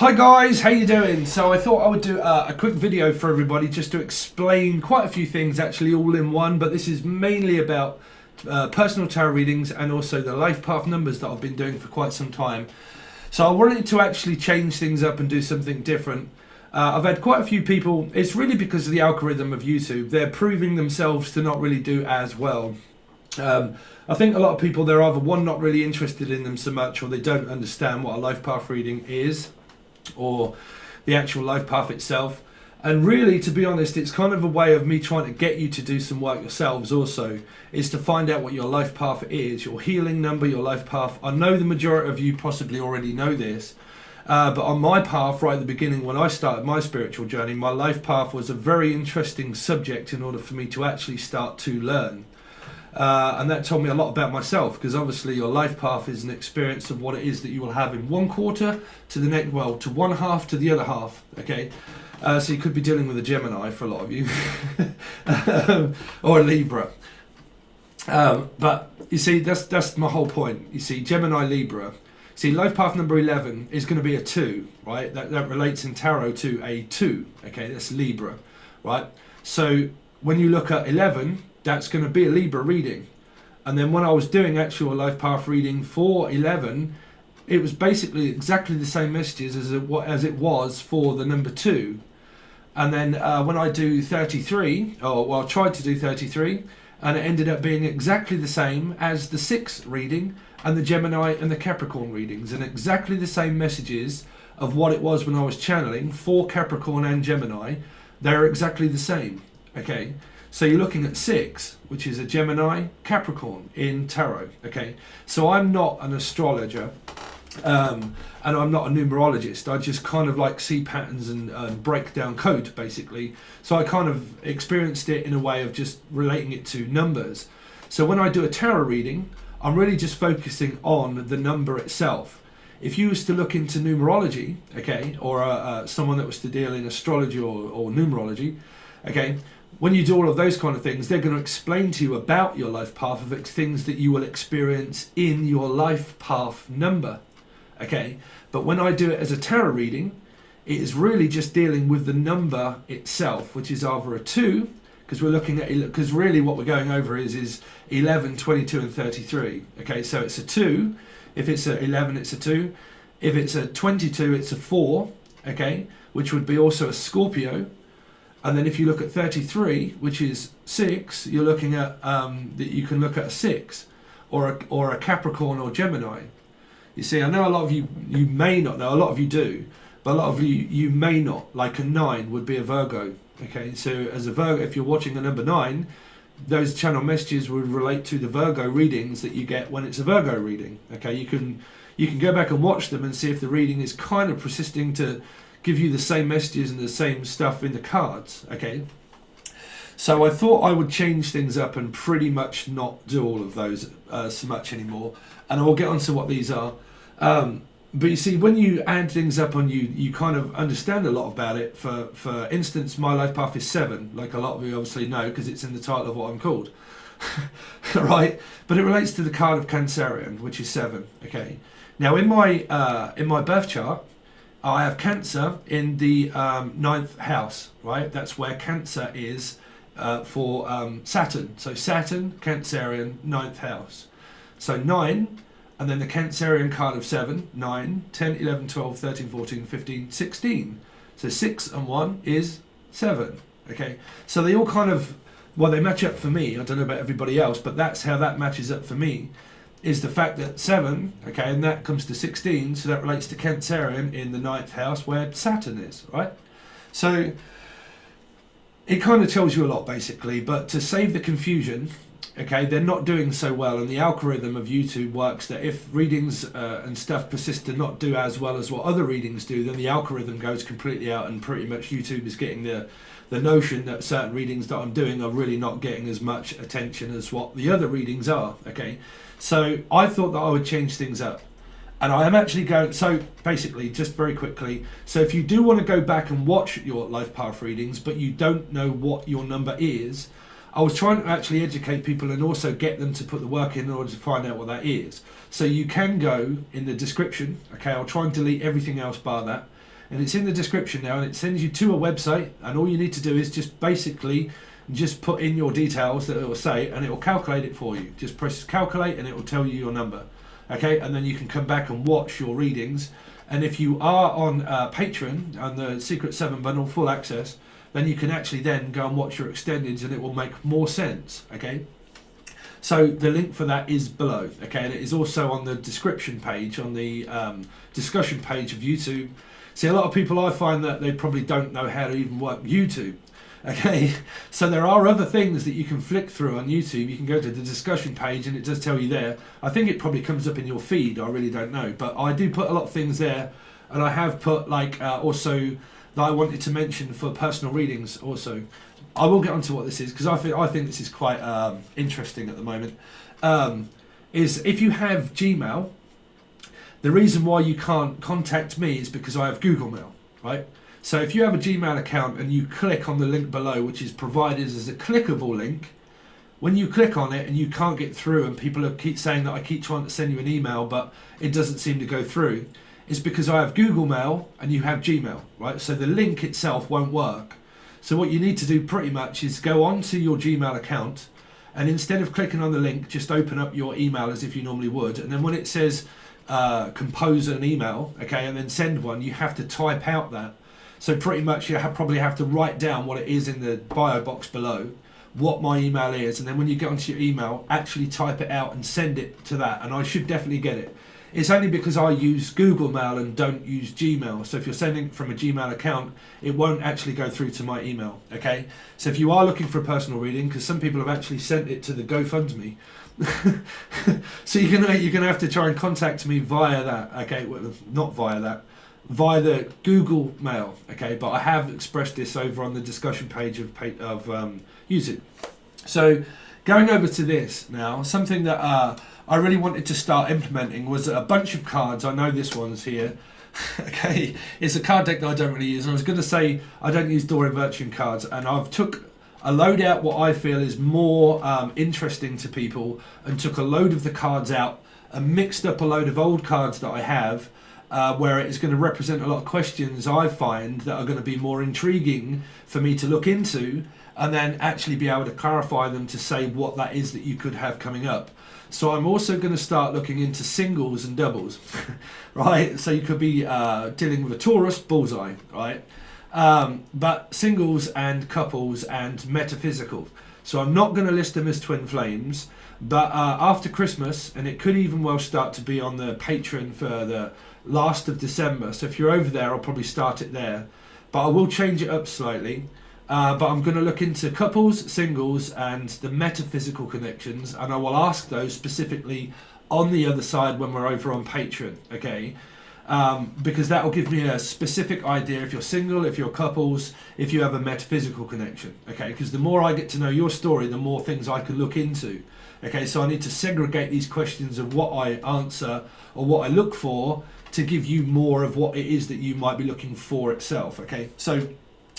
Hi guys, how you doing? So I thought I would do a quick video for everybody just to explain quite a few things actually all in one, but this is mainly about personal tarot readings and also the life path numbers that I've been doing for quite some time. So I wanted to actually change things up and do something different. I've had quite a few people, it's really because of the algorithm of YouTube, they're proving themselves to not really do as well. I think a lot of people, they're either one, not really interested in them so much, or they don't understand what a life path reading is, or the actual life path itself. And really, to be honest, it's kind of a way of me trying to get you to do some work yourselves also, is to find out what your life path is, your healing number, your life path. I know the majority of you possibly already know this, but on my path right at the beginning when I started my spiritual journey, my life path was a very interesting subject in order for me to actually start to learn. And that told me a lot about myself, because obviously your life path is an experience of what it is that you will have in one quarter to the next, well, to one half to the other half, okay? So you could be dealing with a Gemini for a lot of you, or a Libra. But you see, that's my whole point. You see, Gemini, Libra. See, life path number 11 is going to be a 2, right? That relates in tarot to a 2, okay? That's Libra, right? So when you look at 11, that's going to be a Libra reading. And then when I was doing actual life path reading for 11, it was basically exactly the same messages as it was for the number 2. And then when I do 33, I tried to do 33, and it ended up being exactly the same as the 6 reading and the Gemini and the Capricorn readings, and exactly the same messages of what it was when I was channeling for Capricorn and Gemini. They're exactly the same, okay? So you're looking at 6, which is a Gemini, Capricorn in tarot, okay? So I'm not an astrologer, and I'm not a numerologist. I just kind of like see patterns and break down code, basically. So I kind of experienced it in a way of just relating it to numbers. So when I do a tarot reading, I'm really just focusing on the number itself. If you was to look into numerology, okay, or someone that was to deal in astrology or numerology, okay, when you do all of those kind of things, they're going to explain to you about your life path of things that you will experience in your life path number, okay? But when I do it as a tarot reading, it is really just dealing with the number itself, which is either a 2, because we're looking at, because really what we're going over is 11, 22 and 33, okay? So it's a 2. If it's a 11, it's a 2. If it's a 22, it's a 4, okay? Which would be also a Scorpio. And then if you look at 33, which is 6, you're looking at, that you can look at a 6 or a Capricorn or Gemini. You see, I know a lot of you may not know, a lot of you do, but a lot of you may not. Like a 9 would be a Virgo, okay? So as a Virgo, if you're watching a number 9, those channel messages would relate to the Virgo readings that you get when it's a Virgo reading, okay? You can go back and watch them and see if the reading is kind of persisting to give you the same messages and the same stuff in the cards, okay? So I thought I would change things up and pretty much not do all of those so much anymore, and I'll get onto what these are. But you see, when you add things up on you kind of understand a lot about it. For instance, my life path is 7, like a lot of you obviously know, because it's in the title of what I'm called, right? But it relates to the card of Cancerian, which is 7, okay? Now in my birth chart, I have Cancer in the 9th house, right? That's where Cancer is for Saturn. So Saturn, Cancerian, 9th house. So 9, and then the Cancerian card of 7, 9, 10, 11, 12, 13, 14, 15, 16. So 6 and 1 is 7, okay? So they all kind of, well, they match up for me. I don't know about everybody else, but that's how that matches up for me. Is the fact that 7, okay, and that comes to 16, so that relates to Cancerian in the 9th house where Saturn is, right? So it kind of tells you a lot, basically, but to save the confusion, okay, they're not doing so well, and the algorithm of YouTube works that if readings and stuff persist to not do as well as what other readings do, then the algorithm goes completely out, and pretty much YouTube is getting the notion that certain readings that I'm doing are really not getting as much attention as what the other readings are, okay? So I thought that I would change things up, and I am actually going, so basically, just very quickly, so if you do want to go back and watch your life path readings, but you don't know what your number is, I was trying to actually educate people and also get them to put the work in order to find out what that is. So you can go in the description, okay, I'll try and delete everything else bar that, and it's in the description now, and it sends you to a website, and all you need to do is just basically just put in your details that it will say, and it will calculate it for you. Just press calculate and it will tell you your number. Okay, and then you can come back and watch your readings. And if you are on Patron and the Secret 7 bundle full access, then you can actually then go and watch your extendeds, and it will make more sense. Okay, so the link for that is below. Okay, and it is also on the description page, on the discussion page of YouTube. See, a lot of people, I find that they probably don't know how to even work YouTube. Okay, so there are other things that you can flick through on YouTube. You can go to the discussion page and it does tell you there. I think it probably comes up in your feed, I really don't know, but I do put a lot of things there, and I have put like also that I wanted to mention for personal readings also. I will get onto what this is, because I think this is quite interesting at the moment. Is if you have Gmail, the reason why you can't contact me is because I have Google Mail, right? So if you have a Gmail account and you click on the link below, which is provided as a clickable link, when you click on it and you can't get through, and people keep saying that I keep trying to send you an email but it doesn't seem to go through, it's because I have Google Mail and you have Gmail, right? So the link itself won't work. So what you need to do pretty much is go onto your Gmail account, and instead of clicking on the link, just open up your email as if you normally would, and then when it says compose an email, okay, and then send one, you have to type out that. So pretty much you probably have to write down what it is in the bio box below, what my email is, and then when you get onto your email, actually type it out and send it to that, and I should definitely get it. It's only because I use Google Mail and don't use Gmail. So if you're sending it from a Gmail account, it won't actually go through to my email, okay? So if you are looking for a personal reading, because some people have actually sent it to the GoFundMe, so you're gonna have to try and contact me via that, okay? Well, not via that, via the Google Mail, okay? But I have expressed this over on the discussion page of YouTube. So going over to this now, something that I really wanted to start implementing was a bunch of cards. I know this one's here. Okay, it's a card deck that I don't really use. I was going to say I don't use Doreen Virtue cards, and I've took a load out what I feel is more interesting to people, and took a load of the cards out and mixed up a load of old cards that I have, where it is going to represent a lot of questions I find that are going to be more intriguing for me to look into, and then actually be able to clarify them to say what that is that you could have coming up. So I'm also going to start looking into singles and doubles, right? So you could be dealing with a Taurus bullseye, right? But singles and couples and metaphysical. So I'm not going to list them as twin flames, but after Christmas, and it could even well start to be on the Patron for the last of December. So if you're over there, I'll probably start it there, but I will change it up slightly. But I'm going to look into couples, singles, and the metaphysical connections, and I will ask those specifically on the other side when we're over on Patreon, okay? Because that will give me a specific idea if you're single, if you're couples, if you have a metaphysical connection, okay? Because the more I get to know your story, the more things I can look into, okay? So I need to segregate these questions of what I answer or what I look for to give you more of what it is that you might be looking for itself, okay? So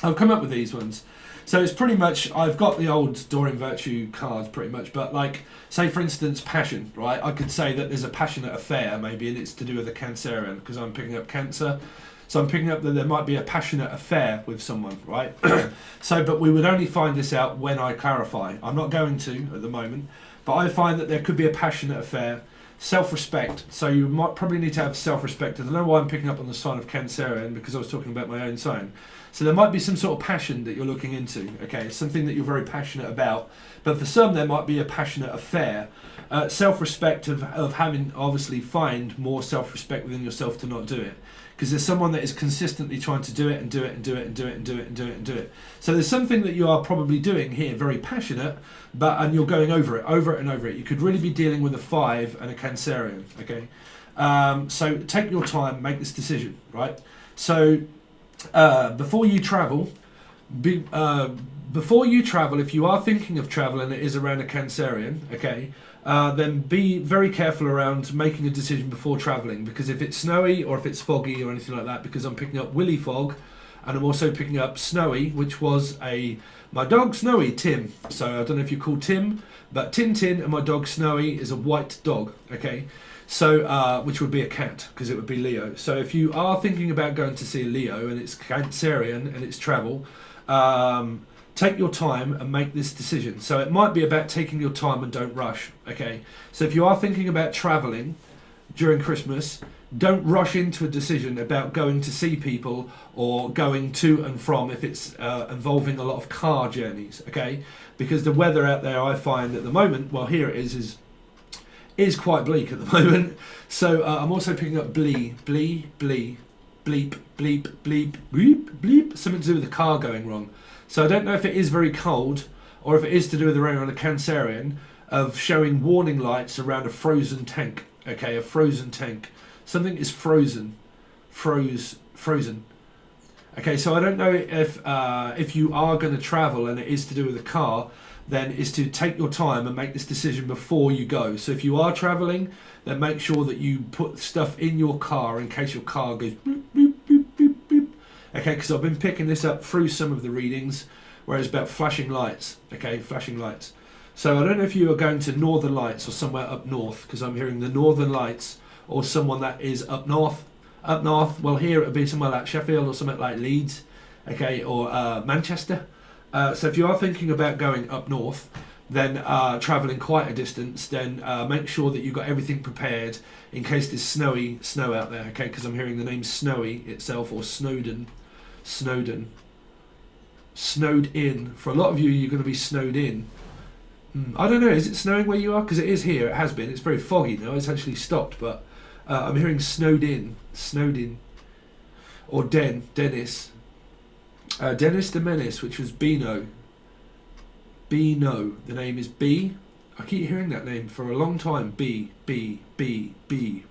I've come up with these ones. So it's pretty much, I've got the old Doreen Virtue cards pretty much, but like, say for instance, passion, right? I could say that there's a passionate affair maybe, and it's to do with a Cancerian, because I'm picking up Cancer. So I'm picking up that there might be a passionate affair with someone, right? So, but we would only find this out when I clarify. I'm not going to at the moment, but I find that there could be a passionate affair. Self-respect. So you might probably need to have self-respect. I don't know why I'm picking up on the sign of Cancerian, because I was talking about my own sign. So there might be some sort of passion that you're looking into, okay? Something that you're very passionate about. But for some, there might be a passionate affair. Self-respect of having, obviously, find more self-respect within yourself to not do it. Because there's someone that is consistently trying to do it and do it and do it and do it and do it and do it and do it. So there's something that you are probably doing here, very passionate, and you're going over it and over it. You could really be dealing with a 5 and a Cancerian, okay? So take your time, make this decision, right? So before you travel, if you are thinking of travel and it is around a Cancerian, okay, then be very careful around making a decision before travelling, because if it's snowy or if it's foggy or anything like that, because I'm picking up willy fog, and I'm also picking up Snowy, which was my dog Snowy, Tim. So I don't know if you're called Tim, but Tintin and my dog Snowy is a white dog, okay? So, which would be a cat, because it would be Leo. So if you are thinking about going to see a Leo, and it's Cancerian, and it's travel, take your time and make this decision. So it might be about taking your time and don't rush, okay? So if you are thinking about travelling during Christmas, don't rush into a decision about going to see people or going to and from if it's involving a lot of car journeys, okay? Because the weather out there, I find at the moment, well, here it is quite bleak at the moment. So I'm also picking up bleep, bleep, bleep, bleep, bleep, something to do with the car going wrong. So I don't know if it is very cold or if it is to do with the rain on a Cancerian of showing warning lights around a frozen tank. Okay, a frozen tank. Something is frozen. Frozen. Okay, so I don't know if you are going to travel and it is to do with a car, then is to take your time and make this decision before you go. So if you are traveling, then make sure that you put stuff in your car in case your car goes boop, boop, boop, boop, boop. Okay, because I've been picking this up through some of the readings where it's about flashing lights. Okay, flashing lights. So I don't know if you are going to Northern Lights or somewhere up north, because I'm hearing the Northern Lights, or someone that is up north. Up north, well, here it would be somewhere like Sheffield or something like Leeds, okay, or Manchester. So if you are thinking about going up north, then travelling quite a distance, then make sure that you've got everything prepared in case there's snow out there, okay? Because I'm hearing the name Snowy itself, or Snowden. Snowed in. For a lot of you, you're going to be snowed in. I don't know, is it snowing where you are? Because it is here, it has been. It's very foggy now, it's actually stopped, but I'm hearing snowed in, or Dennis. Dennis the Menace, which was Beano. The name is B. I keep hearing that name for a long time. B. Go B.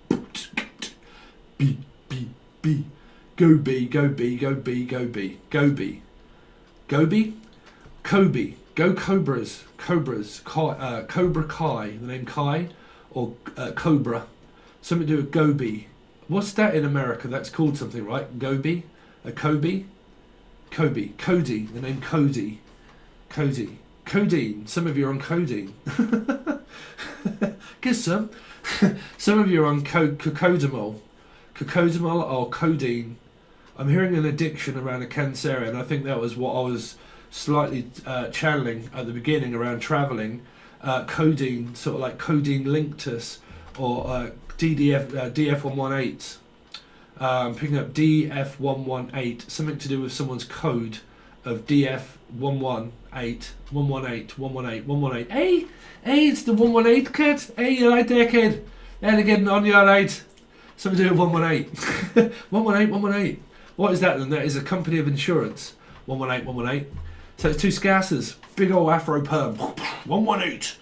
Kobe. Go Cobras. Cobra Kai. The name Kai, or Cobra. Something to do with Gobi. What's that in America? That's called something, right? Gobi? A Kobe? Kobe. Cody. The name Cody. Codeine. Some of you are on codeine. Guess some. Some of you are on cocodamol. Cocodamol or codeine. I'm hearing an addiction around a Cancerian. I think that was what I was slightly channeling at the beginning around travelling. Codeine, sort of like codeine linctus, or DF118. Picking up DF118, something to do with someone's code of DF118, 118. Hey, it's the 118 kid. Hey, you right there, kid? They're getting on you, alright? Something to do with 118. 118. What is that then? That is a company of insurance. 118. So it's two scassers. Big old afro perm. 118.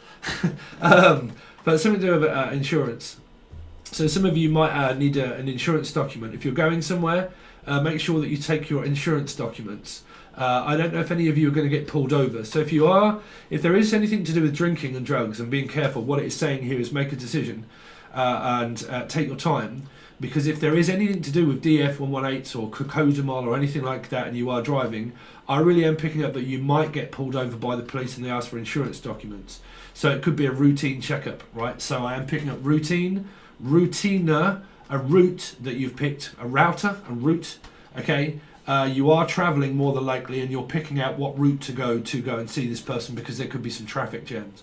But something to do with insurance. So some of you might need an insurance document. If you're going somewhere, make sure that you take your insurance documents. I don't know if any of you are going to get pulled over. So if you are, if there is anything to do with drinking and drugs and being careful, what it is saying here is make a decision and take your time. Because if there is anything to do with DF118s or cocodamol or anything like that and you are driving, I really am picking up that you might get pulled over by the police and they ask for insurance documents. So it could be a routine checkup, right? So I am picking up routiner, a route that you've picked, a route, okay? You are travelling more than likely and you're picking out what route to go and see this person because there could be some traffic jams.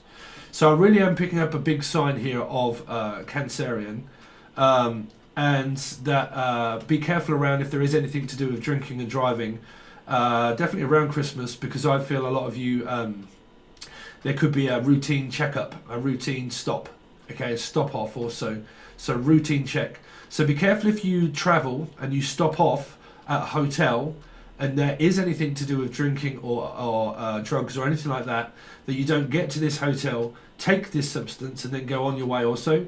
So I really am picking up a big sign here of Cancerian. And that be careful around if there is anything to do with drinking and driving, definitely around Christmas, because I feel a lot of you, there could be a routine checkup, a routine stop, okay, a stop off also, so routine check. So be careful if you travel and you stop off at a hotel and there is anything to do with drinking or drugs or anything like that, that you don't get to this hotel, take this substance and then go on your way also.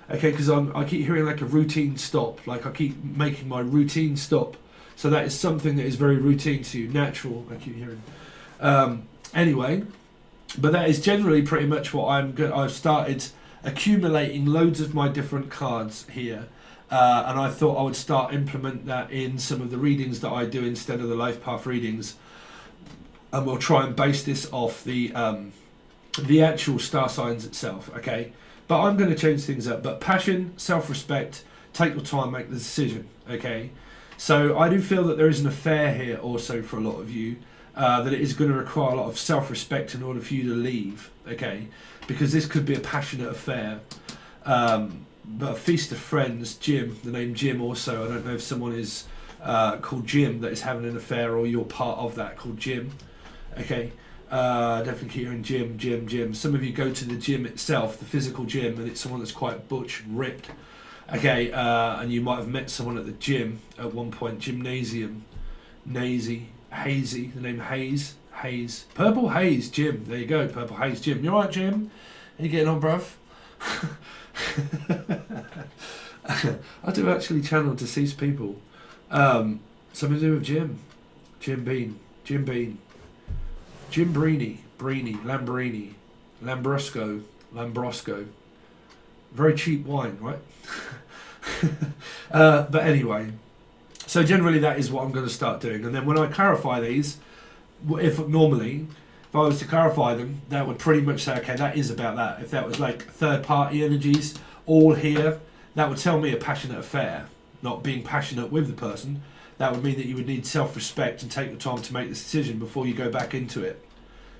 Okay, because I keep hearing like a routine stop, like I keep making my routine stop. So that is something that is very routine to you, natural, I keep hearing. Anyway, but that is generally pretty much what I've started accumulating loads of my different cards here. and I thought I would start implement that in some of the readings that I do instead of the life path readings, and we'll try and base this off the actual star signs itself, okay? But I'm going to change things up. But passion, self-respect, take your time, make the decision, okay? So I do feel that there is an affair here also for a lot of you, that it is going to require a lot of self-respect in order for you to leave, okay? Because this could be a passionate affair. But a feast of friends, Jim, the name Jim also, I don't know if someone is called Jim that is having an affair, or you're part of that called Jim, okay? Definitely hearing Jim. Some of you go to the gym itself, the physical gym, and it's someone that's quite butch, ripped, okay? And you might have met someone at the gym at one point, gymnasium, Hazy, the name Hayes, Purple Haze, Jim, there you go, Purple Haze, Jim. You alright, Jim? Are you getting on, bruv? I do actually channel deceased people. Something to do with Jim Bean, Jim Lamborghini, Lambrosco. Very cheap wine, right? But anyway, so generally that is what I'm going to start doing. And then when I clarify these, if I was to clarify them, that would pretty much say, okay, that is about that. If that was like third party energies all here, that would tell me a passionate affair, not being passionate with the person. That would mean that you would need self-respect and take the time to make this decision before you go back into it.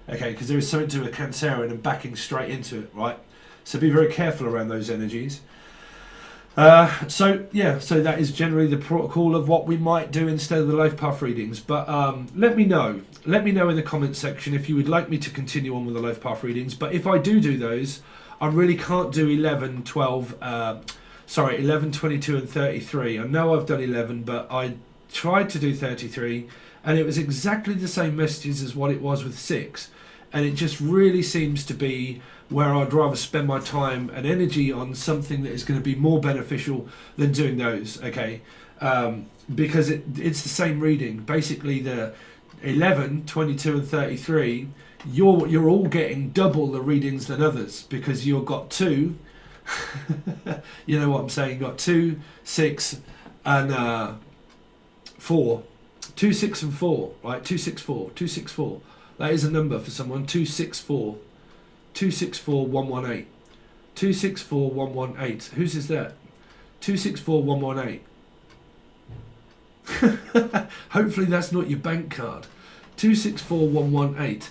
Okay, because there is something to a Cancerian and backing straight into it, right? So be very careful around those energies. So that is generally the protocol of what we might do instead of the life path readings. But let me know in the comment section if you would like me to continue on with the life path readings. But if I do those, I really can't do 11, 22 and 33. I know I've done 11, but I tried to do 33 and it was exactly the same messages as what it was with 6, and it just really seems to be where I'd rather spend my time and energy on something that is going to be more beneficial than doing those, okay? Because it's the same reading. Basically the 11, 22 and 33, you're all getting double the readings than others, because you've got 2 you know what I'm saying, you've got 2, 6 and 4. 2, 6 and 4, right? 264. That is a number for someone. 264. 264118. 264118. Whose is that? 264118. Hopefully that's not your bank card. 264118.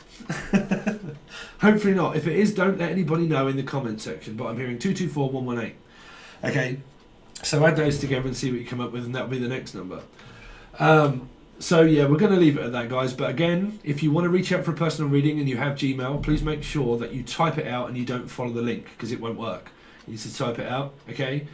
Hopefully not. If it is, don't let anybody know in the comment section. But I'm hearing 224118. Okay, so add those together and see what you come up with, and that'll be the next number. So yeah, we're going to leave it at that, guys. But again, if you want to reach out for a personal reading and you have Gmail, please make sure that you type it out and you don't follow the link, because it won't work. You need to type it out, okay?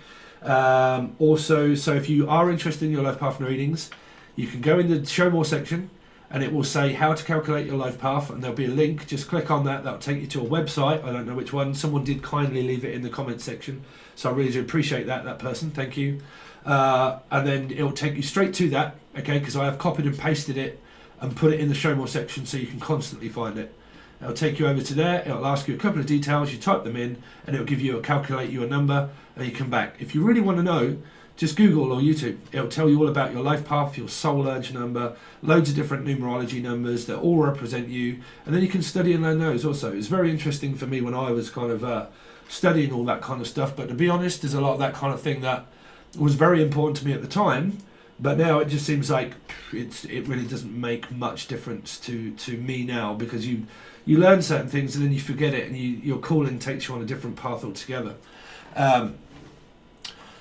Also, so if you are interested in your life path readings, you can go in the show more section and it will say how to calculate your life path, and there'll be a link. Just click on that. That'll take you to a website. I don't know which one. Someone did kindly leave it in the comment section, so I really do appreciate that person. Thank you. And then it'll take you straight to that, okay, because I have copied and pasted it and put it in the show more section so you can constantly find it. It'll take you over to there. It'll ask you a couple of details. You type them in and it'll give you calculate you a number, and you come back. If you really want to know, just Google or YouTube. It'll tell you all about your life path, your soul urge number, loads of different numerology numbers that all represent you, and then you can study and learn those also. It's very interesting for me when I was kind of studying all that kind of stuff, but to be honest, there's a lot of that kind of thing that was very important to me at the time, but now it just seems like it really doesn't make much difference to me now, because you learn certain things and then you forget it, and your calling takes you on a different path altogether.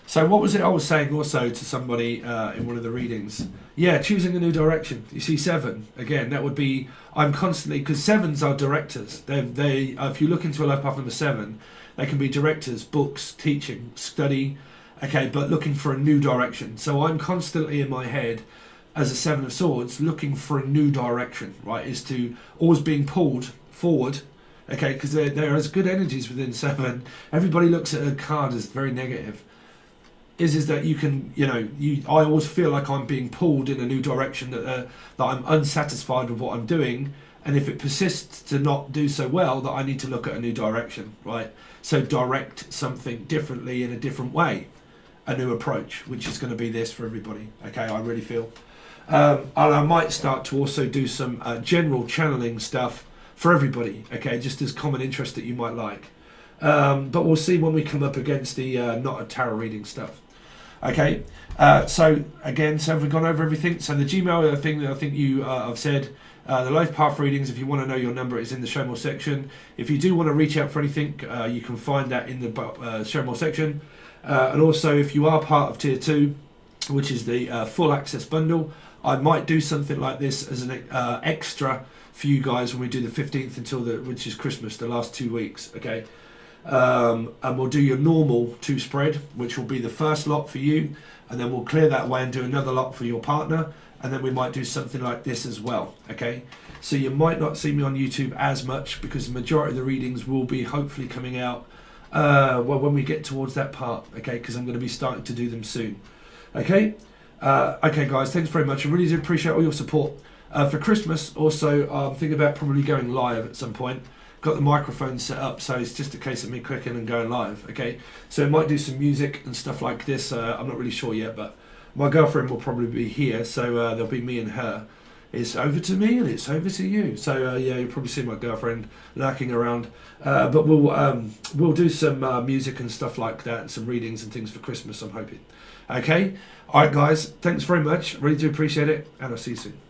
So what was it I was saying also to somebody in one of the readings? Yeah, choosing a new direction. You see 7, again, that would be, I'm constantly, because 7s are directors. They if you look into a life path number 7, they can be directors, books, teaching, study, okay, but looking for a new direction. So I'm constantly in my head as a 7 of Swords looking for a new direction, right? Is to always being pulled forward, okay, because there is good energies within 7. Everybody looks at a card as very negative. Is that you can, I always feel like I'm being pulled in a new direction, that I'm unsatisfied with what I'm doing, and if it persists to not do so well, that I need to look at a new direction, right? So direct something differently in a different way. a new approach, which is going to be this for everybody. Okay, I really feel. And I might start to also do some general channeling stuff for everybody, okay, just as common interest that you might like. But we'll see when we come up against the not a tarot reading stuff. Okay, so again, so have we gone over everything? So the Gmail thing that I think I've said, the life path readings, if you want to know your number, is in the show more section. If you do want to reach out for anything, you can find that in the show more section. And also, if you are part of tier 2, which is the full access bundle, I might do something like this as an extra for you guys when we do the 15th until which is Christmas, the last 2 weeks, okay? And we'll do your normal 2 spread, which will be the first lot for you, and then we'll clear that away and do another lot for your partner, and then we might do something like this as well, okay? So you might not see me on YouTube as much because the majority of the readings will be hopefully coming out well when we get towards that part, okay? Because I'm going to be starting to do them soon, okay? Okay guys, thanks very much. I really do appreciate all your support. For Christmas also, I'm thinking about probably going live at some point. Got the microphone set up, so it's just a case of me clicking and going live, okay? So I might do some music and stuff like this. I'm not really sure yet, but my girlfriend will probably be here, so there'll be me and her. It's over to me and it's over to you. So yeah, you'll probably see my girlfriend lurking around. But we'll do some music and stuff like that, and some readings and things for Christmas, I'm hoping. Okay? Alright guys, thanks very much. Really do appreciate it, and I'll see you soon.